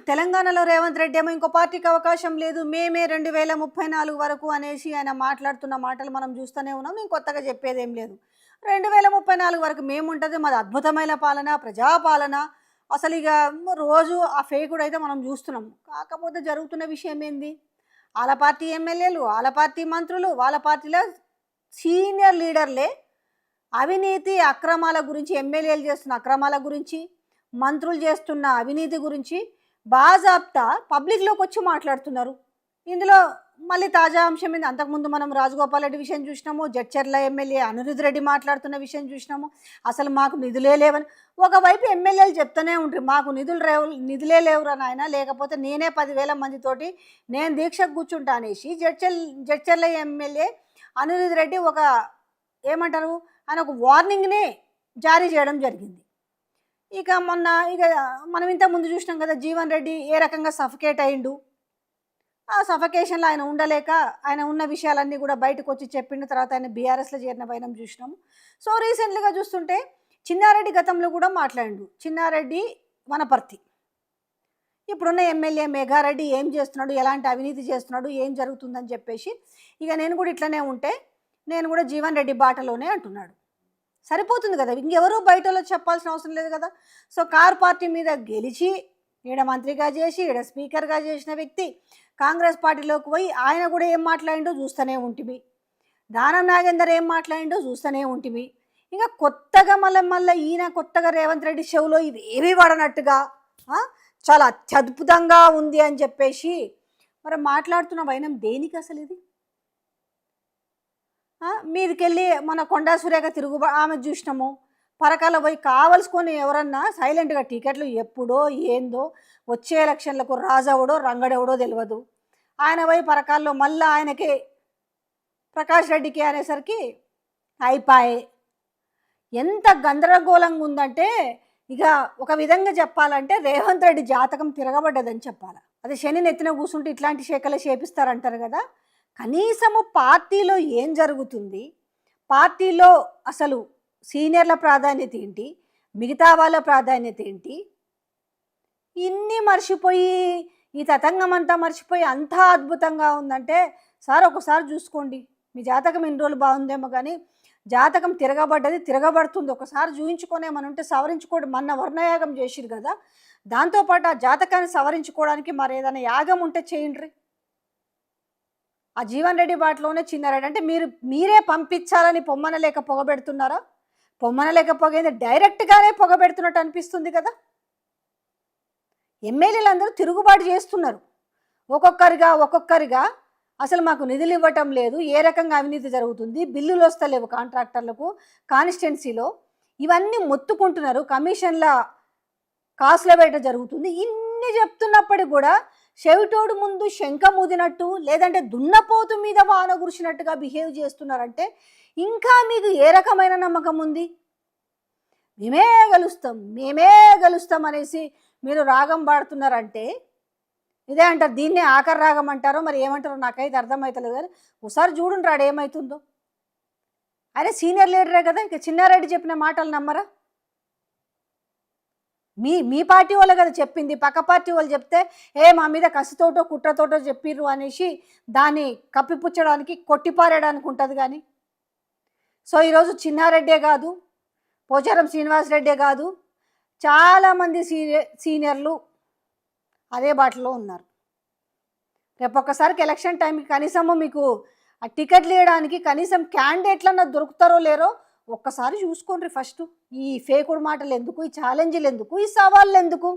తెలంగాణలో రేవంత్ రెడ్డి ఏమో ఇంకో పార్టీకి అవకాశం లేదు, మేమే 2034 వరకు అనేసి ఆయన మాట్లాడుతున్న మాటలు మనం చూస్తూనే ఉన్నాం. నేను కొత్తగా చెప్పేదేం లేదు. 2034 వరకు మేముంటుంది, మాది అద్భుతమైన పాలన, ప్రజాపాలన. అసలు ఇక రోజు ఆ ఫేకుడు అయితే మనం చూస్తున్నాం. కాకపోతే జరుగుతున్న విషయం ఏంది, వాళ్ళ పార్టీ ఎమ్మెల్యేలు, వాళ్ళ పార్టీ మంత్రులు, వాళ్ళ పార్టీలో సీనియర్ లీడర్లే అవినీతి అక్రమాల గురించి, ఎమ్మెల్యేలు చేస్తున్న అక్రమాల గురించి, మంత్రులు చేస్తున్న అవినీతి గురించి బాజాప్తా పబ్లిక్లోకి వచ్చి మాట్లాడుతున్నారు. ఇందులో మళ్ళీ తాజా అంశం ఏంది, అంతకుముందు మనం రాజగోపాల్ రెడ్డి విషయం చూసినాము, జడ్చర్ల ఎమ్మెల్యే అనిరుద్ రెడ్డి మాట్లాడుతున్న విషయం చూసినాము. అసలు మాకు నిధులే లేవని ఒకవైపు ఎమ్మెల్యేలు చెప్తూనే ఉంటారు, మాకు నిధులే లేవురా నాయన, లేకపోతే నేనే 10,000 మందితోటి నేను దీక్షకు కూర్చుంటా అనేసి జడ్చర్ల ఎమ్మెల్యే అనిరుద్ రెడ్డి ఒక ఏమంటారు ఆయన ఒక వార్నింగ్నే జారీ చేయడం జరిగింది. ఇక మొన్న మనం ఇంత ముందు చూసినాం కదా, జీవన్ రెడ్డి ఏ రకంగా సఫకేట్ అయిండు. ఆ సఫకేషన్లో ఆయన ఉండలేక ఆయన ఉన్న విషయాలన్నీ కూడా బయటకు వచ్చి చెప్పిండు. తర్వాత ఆయన బీఆర్ఎస్లో చేరిన వైనం చూసినాము. సో రీసెంట్లీగా చూస్తుంటే చిన్నారెడ్డి గతంలో కూడా మాట్లాడిండు. చిన్నారెడ్డి వనపర్తి ఇప్పుడున్న ఎమ్మెల్యే మేఘారెడ్డి ఏం చేస్తున్నాడు, ఎలాంటి అవినీతి చేస్తున్నాడు, ఏం జరుగుతుందని చెప్పేసి ఇక నేను కూడా ఇట్లనే ఉంటే నేను కూడా జీవన్ రెడ్డి బాటలోనే అంటున్నాడు. సరిపోతుంది కదా, ఇంకెవరూ బయటలో చెప్పాల్సిన అవసరం లేదు కదా. సో కార్ పార్టీ మీద గెలిచి ఈడ మంత్రిగా చేసి ఈడ స్పీకర్గా చేసిన వ్యక్తి కాంగ్రెస్ పార్టీలోకి పోయి ఆయన కూడా ఏం మాట్లాడిండో చూస్తూనే ఉంటిమి, దానం నాగేందర్ ఏం మాట్లాడిండో చూస్తూనే ఉంటిమి. ఇంకా కొత్తగా మళ్ళీ ఈయన కొత్తగా రేవంత్ రెడ్డి షోలో ఇది ఏమీ వాడనట్టుగా చాలా అత్యద్భుతంగా ఉంది అని చెప్పేసి మరి మాట్లాడుతున్న వైనం దేనికి అసలు ఇది? మీదికెళ్ళి మన కొండా సురేఖ ఆమె చూసినాము, పరకాల పోయి కావలసుకొని ఎవరన్నా సైలెంట్గా టికెట్లు ఎప్పుడో ఏందో, వచ్చే ఎలక్షన్లకు రాజవడో రంగడెవడో తెలియదు. ఆయన పోయి పరకాల్లో మళ్ళీ ఆయనకి ప్రకాష్ రెడ్డికి అనేసరికి అయిపోయే. ఎంత గందరగోళంగా ఉందంటే ఇక ఒక విధంగా చెప్పాలంటే రేవంత్ రెడ్డి జాతకం తిరగబడ్డదని చెప్పాలి. అది శని నెత్తిన కూర్చుంటే ఇట్లాంటి శేఖలే చేపిస్తారంటారు కదా. కనీసము పార్టీలో ఏం జరుగుతుంది, పార్టీలో అసలు సీనియర్ల ప్రాధాన్యత ఏంటి, మిగతా వాళ్ళ ప్రాధాన్యత ఏంటి, ఇన్ని మర్చిపోయి ఈ తతంగం అంతా మర్చిపోయి అంతా అద్భుతంగా ఉందంటే సార్ ఒకసారి చూసుకోండి. మీ జాతకం ఎన్ని రోజులు బాగుందేమో కానీ జాతకం తిరగబడుతుంది. ఒకసారి చూయించుకొనేమని ఉంటే సవరించుకోవడం. మొన్న వర్ణయాగం చేసిరు కదా, దాంతోపాటు ఆ జాతకాన్ని సవరించుకోవడానికి మరి ఏదైనా యాగం ఉంటే చేయండి. ఆ జీవన్ రెడ్డి బాటలోనే చిన్నారెడ్డి అంటే మీరే పంపించాలని పొమ్మనలేక పొగబెడుతున్నారా? పొమ్మనలేక పొగైంది డైరెక్ట్గానే పొగబెడుతున్నట్టు అనిపిస్తుంది కదా. ఎమ్మెల్యేలు అందరూ తిరుగుబాటు చేస్తున్నారు ఒక్కొక్కరిగా. అసలు మాకు నిధులు ఇవ్వటం లేదు, ఏ రకంగా అవినీతి జరుగుతుంది, బిల్లులు వస్తలేవు కాంట్రాక్టర్లకు కాన్స్టిట్యున్సీలో, ఇవన్నీ మొత్తుకుంటున్నారు. కమిషన్ల కాసుల వేట జరుగుతుంది. ఇన్ని చెప్తున్నప్పటికీ కూడా చెవిటోడు ముందు శంఖ ముదినట్టు, లేదంటే దున్నపోతు మీద వాన కురిసినట్టుగా బిహేవ్ చేస్తున్నారంటే ఇంకా మీకు ఏ రకమైన నమ్మకం ఉంది? మేమే గెలుస్తాం అనేసి మీరు రాగం పాడుతున్నారంటే ఇదే అంటారు. దీన్నే ఆఖరి రాగం అంటారో మరి ఏమంటారో నాకైతే అర్థమవుతలేదు. కానీ ఒకసారి చూడండి రాడు ఏమవుతుందో. అరే సీనియర్ లీడరే కదా, ఇక చిన్నారెడ్డి చెప్పిన మాటలు నమ్మరా? మీ పార్టీ వాళ్ళు కదా చెప్పింది, పక్క పార్టీ వాళ్ళు చెప్తే మా మీద కసితోటో కుట్రతోటో చెప్పిర్రు అనేసి దాన్ని కప్పిపుచ్చడానికి కొట్టిపారేయడానికి ఉంటుంది. కానీ సో ఈరోజు చిన్నారెడ్డే కాదు, పోచారం శ్రీనివాసరెడ్డే కాదు, చాలామంది సీనియర్లు అదే బాటలో ఉన్నారు. రేపు ఒక్కసారికి ఎలక్షన్ టైంకి కనీసము మీకు ఆ టికెట్లు ఇవ్వడానికి కనీసం క్యాండిడేట్లన్నా దొరుకుతారో లేరో ఒక్కసారి చూసుకోండి ఫస్ట్. ఈ ఫేకుడు మాటలు ఎందుకు, ఈ ఛాలెంజ్లు ఎందుకు, ఈ సవాళ్ళు ఎందుకు?